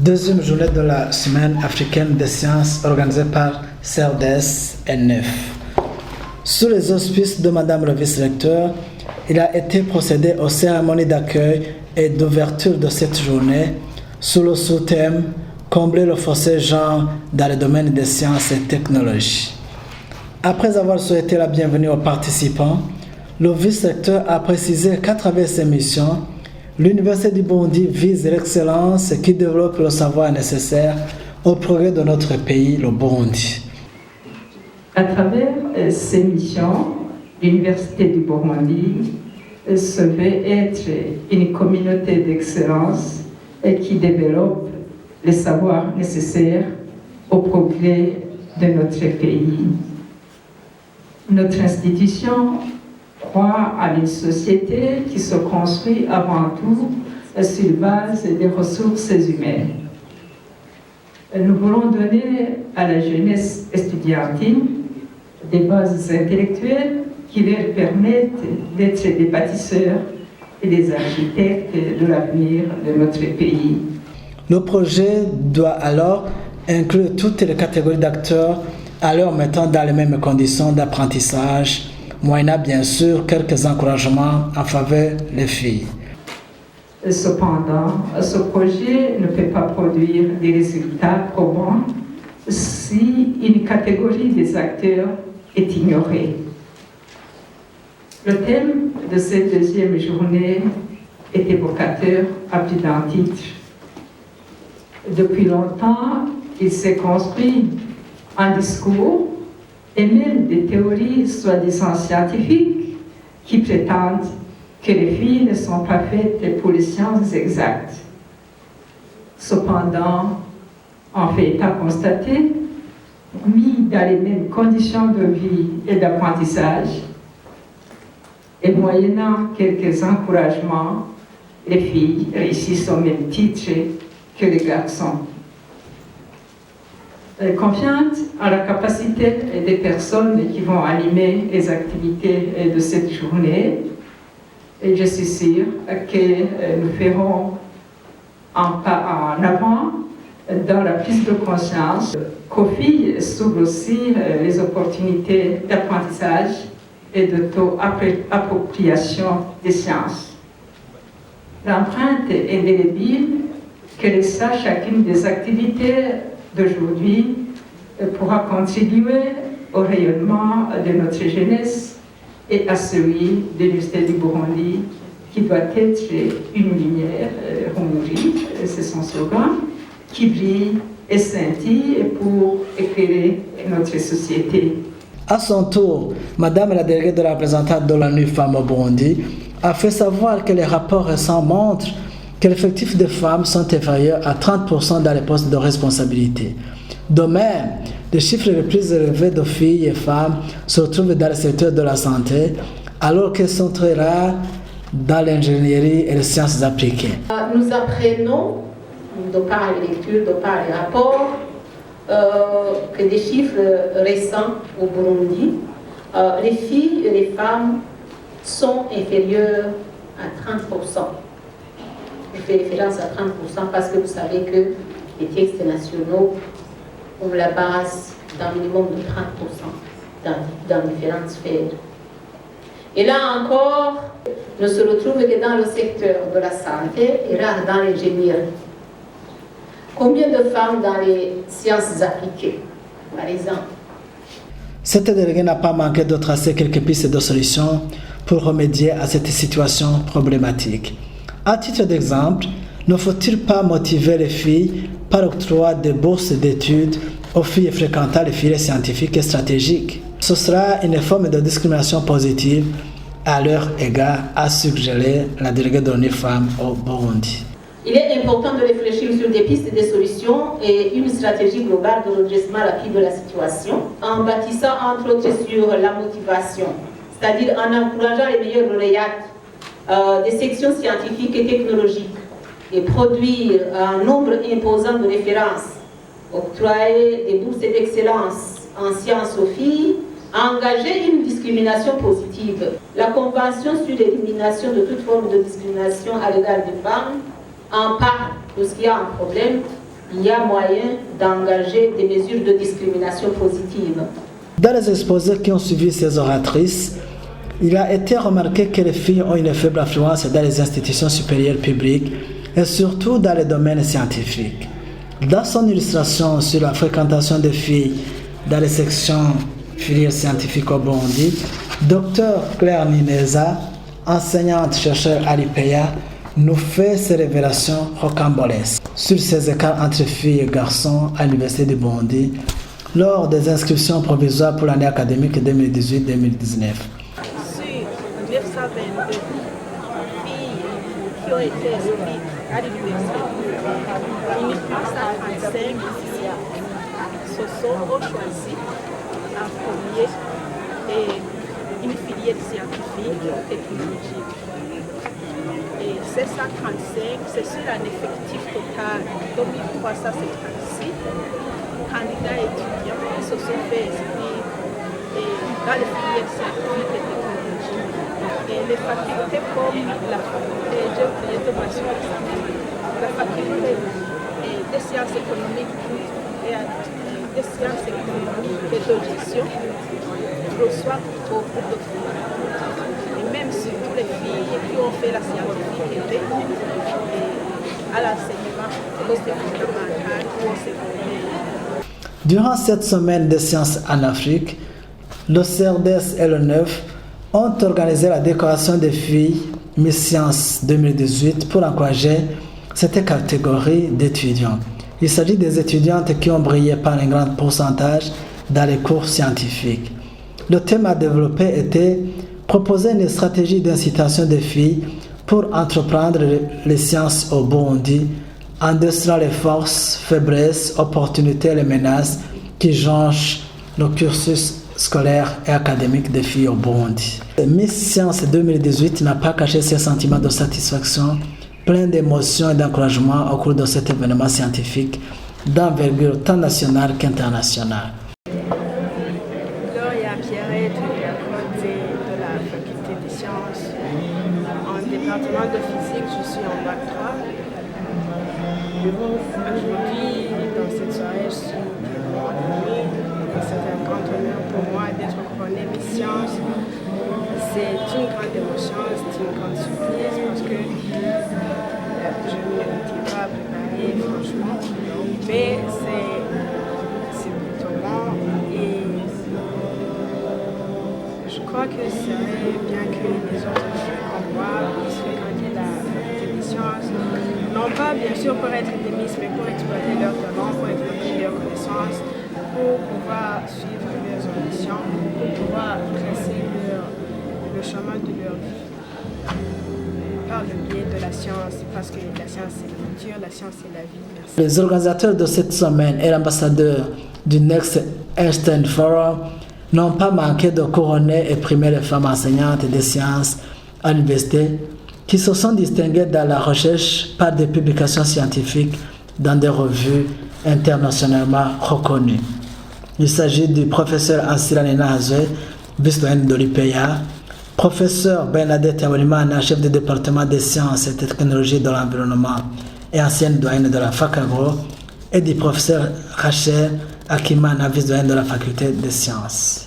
Deuxième journée de la Semaine africaine des sciences organisée par CERDES N9. Sous les auspices de Madame le vice-recteur, il a été procédé aux cérémonies d'accueil et d'ouverture de cette journée sous le sous-thème « Combler le fossé genre dans le domaine des sciences et technologies ». Après avoir souhaité la bienvenue aux participants, le vice-recteur a précisé qu'à travers ses missions, l'Université du Burundi vise l'excellence qui développe le savoir nécessaire au progrès de notre pays, le Burundi. À travers ces missions, l'Université du Burundi se veut être une communauté d'excellence qui développe les savoirs nécessaires au progrès de notre pays. Notre institution croit à une société qui se construit avant tout sur base des ressources humaines. Nous voulons donner à la jeunesse estudiantine des bases intellectuelles qui leur permettent d'être des bâtisseurs et des architectes de l'avenir de notre pays. Le projet doit alors inclure toutes les catégories d'acteurs en leur mettant dans les mêmes conditions d'apprentissage, moyennant bien sûr quelques encouragements en faveur des filles. Cependant, ce projet ne peut pas produire des résultats probants si une catégorie des acteurs est ignorée. Le thème de cette deuxième journée est évocateur à plus d'un titre. Depuis longtemps, il s'est construit un discours et même des théories soi-disant scientifiques qui prétendent que les filles ne sont pas faites pour les sciences exactes. Cependant, en fait état constaté, mis dans les mêmes conditions de vie et d'apprentissage, et moyennant quelques encouragements, les filles réussissent au même titre que les garçons. Confiante en la capacité des personnes qui vont animer les activités de cette journée, et je suis sûre que nous ferons un pas en avant dans la prise de conscience qu'aux filles s'ouvrent aussi les opportunités d'apprentissage et d'auto-appropriation des sciences. L'empreinte indélébile que laissa chacune des activités d'aujourd'hui pourra contribuer au rayonnement de notre jeunesse et à celui de l'Université du Burundi, qui doit être une lumière, Rumuri, c'est son slogan, qui brille et scintille pour éclairer notre société. À son tour, Madame la déléguée de la représentante de l'ONU Femmes au Burundi a fait savoir que les rapports récents montrent que l'effectif des femmes sont inférieurs à 30% dans les postes de responsabilité. De même, les chiffres les plus élevés de filles et femmes se retrouvent dans le secteur de la santé, alors qu'elles sont très rares dans l'ingénierie et les sciences appliquées. Nous apprenons, de par les lectures, de par les rapports, que des chiffres récents au Burundi, les filles et les femmes sont inférieures à 30%. Je fais référence à 30% parce que vous savez que les textes nationaux ont la base d'un minimum de 30% dans différentes sphères. Et là encore, ne se retrouve que dans le secteur de la santé et rare dans l'ingénierie. Combien de femmes dans les sciences appliquées, par exemple? Cette déléguée n'a pas manqué de tracer quelques pistes de solutions pour remédier à cette situation problématique. À titre d'exemple, ne faut-il pas motiver les filles par l'octroi de bourses d'études aux filles fréquentant les filières scientifiques et stratégiques? Ce sera une forme de discrimination positive à leur égard, a suggéré la déléguée de l'ONU Femmes au Burundi. Il est important de réfléchir sur des pistes et des solutions et une stratégie globale de redressement rapide de la situation, en bâtissant entre autres sur la motivation, c'est-à-dire en encourageant les meilleurs lauréates des sections scientifiques et technologiques, et produire un nombre imposant de références, octroyer des bourses d'excellence en sciences aux filles, engager une discrimination positive. La Convention sur l'élimination de toute forme de discrimination à l'égard des femmes en parle lorsqu'il y a un problème il y a moyen d'engager des mesures de discrimination positive. Dans les exposés qui ont suivi ces oratrices, il a été remarqué que les filles ont une faible influence dans les institutions supérieures publiques et surtout dans les domaines scientifiques. Dans son illustration sur la fréquentation des filles dans les sections filières scientifiques au Burundi, Dr Claire Nineza, enseignante-chercheur à l'IPEA, nous fait ces révélations rocambolesques sur ces écarts entre filles et garçons à l'Université du Burundi lors des inscriptions provisoires pour l'année académique 2018-2019. Sur 922 filles qui ont été inscrites à l'université, uniquement 135 ont choisi en premier une filière scientifique ou technologique. Et ces 135, c'est sur un effectif total de 2376 candidats étudiants qui se sont fait inscrire dans les filières scientifiques et technologiques. Et les facultés comme la faculté, j'ai oublié de mentionner la faculté des sciences économiques et des sciences économiques et de gestion reçoivent beaucoup de filles. Et même surtout les filles qui ont fait la scientifique à l'enseignement post-fondamental ou au secondaire. Durant cette semaine des sciences en Afrique, le CRDS et le NEF ont organisé la décoration des filles Miss Science 2018 pour encourager cette catégorie d'étudiants. Il s'agit des étudiantes qui ont brillé par un grand pourcentage dans les cours scientifiques. Le thème à développer était proposer une stratégie d'incitation des filles pour entreprendre les sciences au Burundi, en décelant les forces, faiblesses, opportunités et les menaces qui jonchent le cursus scolaire et académique des filles au Burundi. Miss Science 2018 n'a pas caché ses sentiments de satisfaction, plein d'émotions et d'encouragement au cours de cet événement scientifique d'envergure tant nationale qu'internationale. Gloria Pierrette, de la faculté des sciences. En département de physique, je suis en bac 3. Aujourd'hui, dans cette soirée, je suis c'est un grand honneur pour moi d'être couronnée Miss Science. C'est une grande émotion, c'est une grande surprise parce que je ne m'étais pas préparée, franchement. Mais c'est plutôt bon et je crois que c'est bien que les autres filles comme moi puissent fréquenter la faculté des sciences. Non pas bien sûr pour être des Miss, mais pour exploiter leur talent, pour développer leurs connaissances, pour pouvoir suivre leurs ambitions, pour pouvoir tracer le chemin de leur vie par le biais de la science, parce que la science c'est le futur, la science c'est la vie. Merci. Les organisateurs de cette semaine et l'ambassadeur du Next Einstein Forum n'ont pas manqué de couronner et primer les femmes enseignantes des sciences à l'université qui se sont distinguées dans la recherche par des publications scientifiques dans des revues internationalement reconnues. Il s'agit du professeur Ansira Ninahazwe, vice-doyenne de l'IPEA, professeur Bernadette Yawelimana, chef du département des sciences et technologies de l'environnement et ancienne doyenne de la fac agro, et du professeur Rachel Akimana, vice-doyenne de la faculté des sciences.